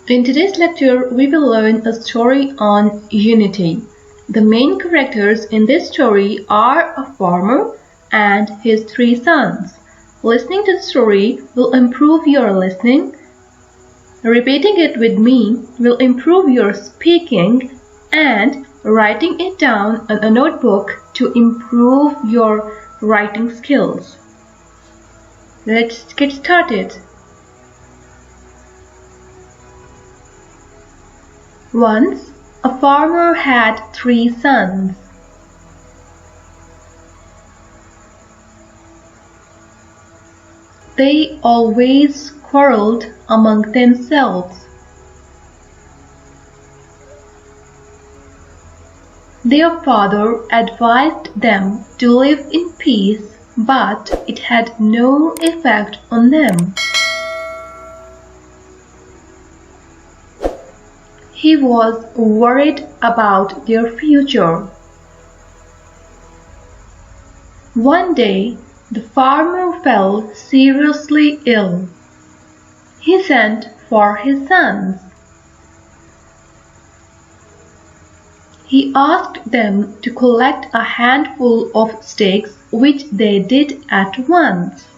In today's lecture, we will learn a story on unity. The main characters in this story are a farmer and his three sons. Listening to the story will improve your listening. Repeating it with me will improve your speaking, and writing it down on a notebook to improve your writing skills. Let's get started. Once, a farmer had three sons. They always quarreled among themselves. Their father advised them to live in peace, but it had no effect on them. He was worried about their future. One day, the farmer fell seriously ill. He sent for his sons. He asked them to collect a handful of sticks, which they did at once.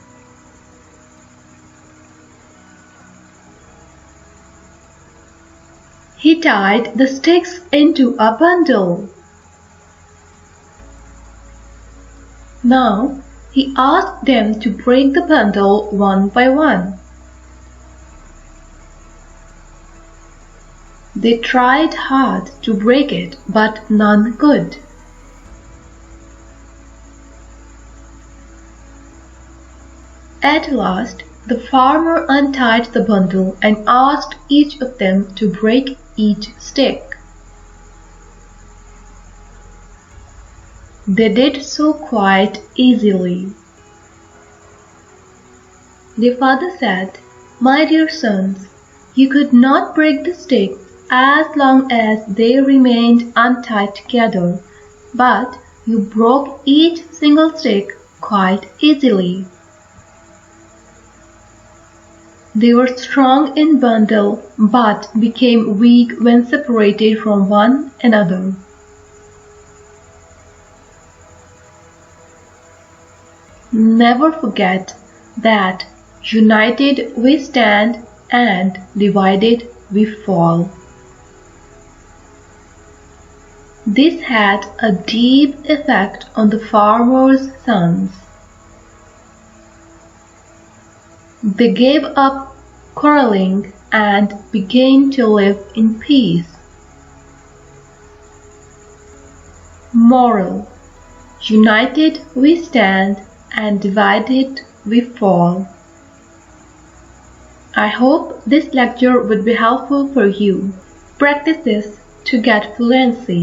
He tied the sticks into a bundle. Now, he asked them to break the bundle one by one. They tried hard to break it, but none could. At last, the farmer untied the bundle and asked each of them to break each stick. They did so quite easily. Their father said, "My dear sons, you could not break the sticks as long as they remained untied together, but you broke each single stick quite easily." They were strong in bundle, but became weak when separated from one another. Never forget that united we stand and divided we fall. This had a deep effect on the farmer's sons. They gave up quarreling and began to live in peace. Moral: united we stand and divided we fall. I hope this lecture would be helpful for you. Practice this to get fluency.